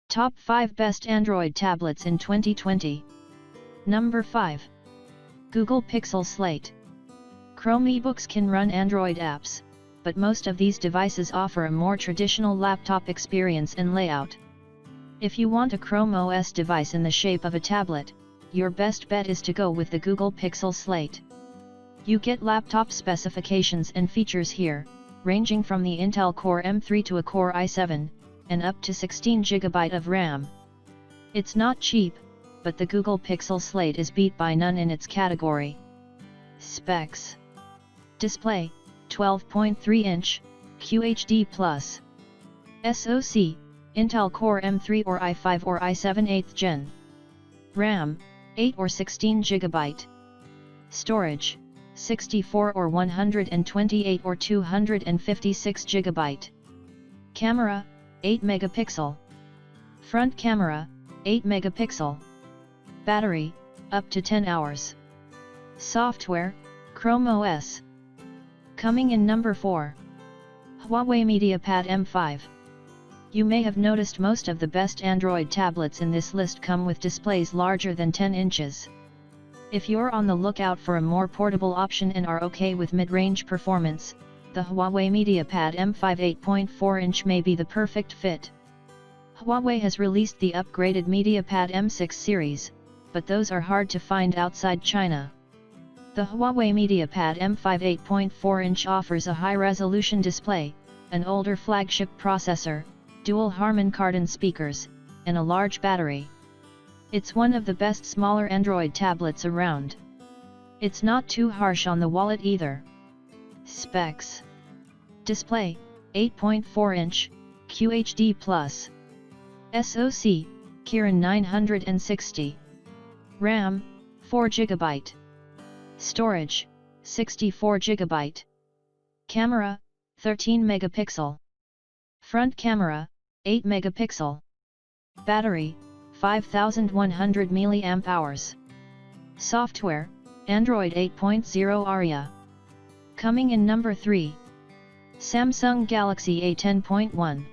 Top 5 Best Android Tablets in 2020. Number 5. Google Pixel Slate. Chrome eBooks can run Android apps, but most of these devices offer a more traditional laptop experience and layout. If you want a Chrome OS device in the shape of a tablet, your best bet is to go with the Google Pixel Slate. You get laptop specifications and features here, ranging from the Intel Core M3 to a Core i7, and up to 16 GB of RAM. It's not cheap, but the Google Pixel Slate is beat by none in its category. Specs. Display, 12.3-inch, QHD+. SoC, Intel Core M3 or i5 or i7 8th Gen. RAM, 8 or 16 GB. Storage, 64 or 128 or 256 GB. Camera, 8 megapixel. Front camera, 8 megapixel. Battery, up to 10 hours. Software, Chrome OS. Coming in number 4. Huawei MediaPad M5. You may have noticed most of the best Android tablets in this list come with displays larger than 10 inches. If you're on the lookout for a more portable option and are okay with mid-range performance, the Huawei MediaPad M5 8.4-inch may be the perfect fit. Huawei has released the upgraded MediaPad M6 series, but those are hard to find outside China. The Huawei MediaPad M5 8.4-inch offers a high-resolution display, an older flagship processor, dual Harman Kardon speakers, and a large battery. It's one of the best smaller Android tablets around. It's not too harsh on the wallet either. Specs. Display, 8.4-inch, QHD+. SoC, Kirin 960. RAM, 4 GB. Storage, 64 GB. Camera, 13 megapixel. Front camera, 8 megapixel. Battery, 5100 mAh. Software, Android 8.0 Aria. Coming in number 3. Samsung Galaxy A10.1.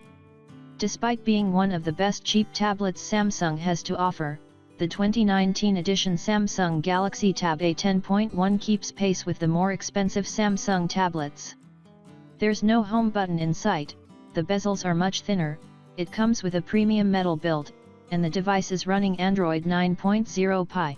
Despite being one of the best cheap tablets Samsung has to offer, the 2019 edition Samsung Galaxy Tab A10.1 keeps pace with the more expensive Samsung tablets. There's no home button in sight, the bezels are much thinner, it comes with a premium metal build, and the device is running Android 9.0 Pie.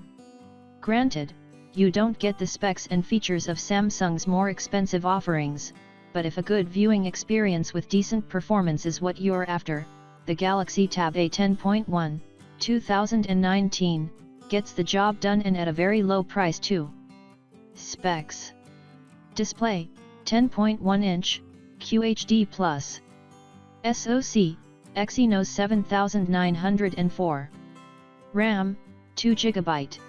Granted, you don't get the specs and features of Samsung's more expensive offerings, but if a good viewing experience with decent performance is what you're after, the Galaxy Tab A10.1, 2019, gets the job done and at a very low price too. Specs. Display, 10.1-inch, QHD+. SoC, Exynos 7904. RAM, 2 GB.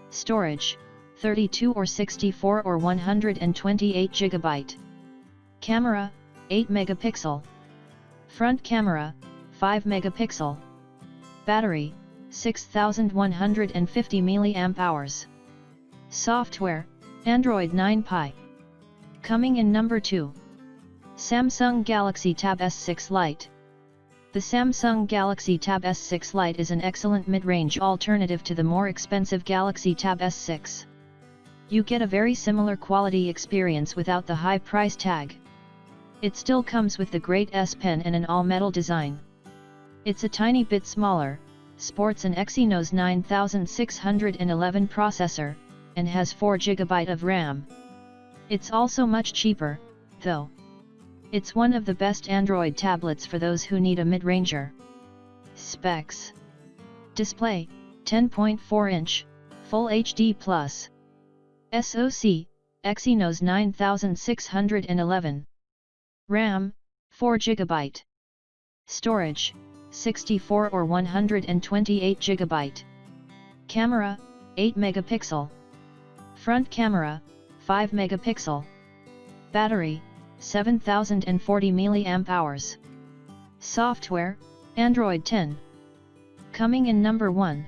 Storage, 32 or 64 or 128 GB. Camera, 8 megapixel. Front camera, 5 megapixel. Battery, 6150 mAh. Software, Android 9 Pie. Coming in number 2. Samsung Galaxy Tab S6 Lite. The Samsung Galaxy Tab S6 Lite is an excellent mid-range alternative to the more expensive Galaxy Tab S6. You get a very similar quality experience without the high price tag. It still comes with the great S Pen and an all-metal design. It's a tiny bit smaller, sports an Exynos 9611 processor, and has 4 GB of RAM. It's also much cheaper, though. It's one of the best Android tablets for those who need a mid-ranger. Specs. Display, 10.4-inch, Full HD+. SoC, Exynos 9611. RAM, 4 GB. Storage, 64 or 128 GB. Camera, 8 megapixel. Front camera, 5 megapixel. Battery, 7040 mAh. Software, Android 10. Coming in number 1.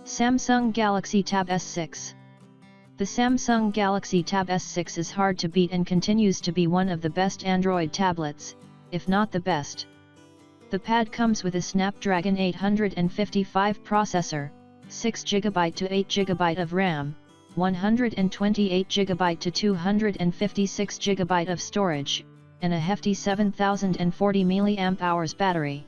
Samsung Galaxy Tab S6. The Samsung Galaxy Tab S6 is hard to beat and continues to be one of the best Android tablets, if not the best. The pad comes with a Snapdragon 855 processor, 6GB to 8GB of RAM, 128GB to 256GB of storage, and a hefty 7040 mAh battery.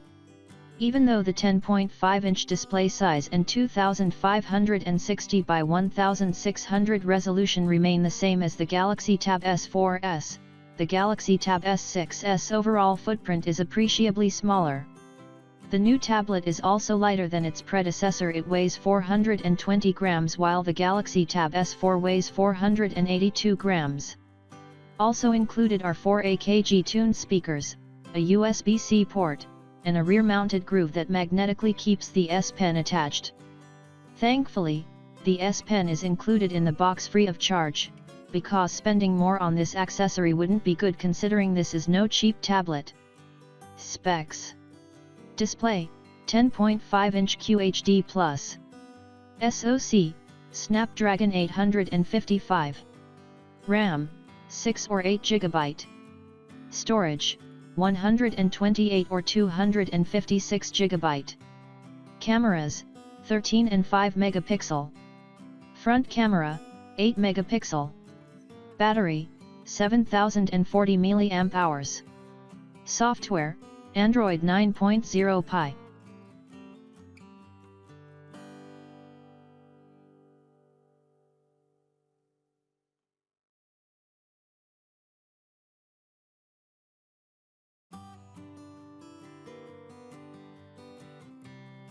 Even though the 10.5-inch display size and 2560 by 1600 resolution remain the same as the Galaxy Tab S4s, the Galaxy Tab S6s overall footprint is appreciably smaller. The new tablet is also lighter than its predecessor. It weighs 420 grams while the Galaxy Tab S4 weighs 482 grams. Also included are 4 AKG tuned speakers, a USB-C port, and a rear-mounted groove that magnetically keeps the S Pen attached. Thankfully, the S Pen is included in the box free of charge, because spending more on this accessory wouldn't be good considering this is no cheap tablet. Specs: Display, 10.5-inch QHD+. SoC, Snapdragon 855. RAM, 6 or 8GB. Storage, 128 or 256GB. Cameras, 13 and 5 megapixel. Front camera, 8 megapixel. Battery, 7040 mAh. Software, Android 9.0 Pie.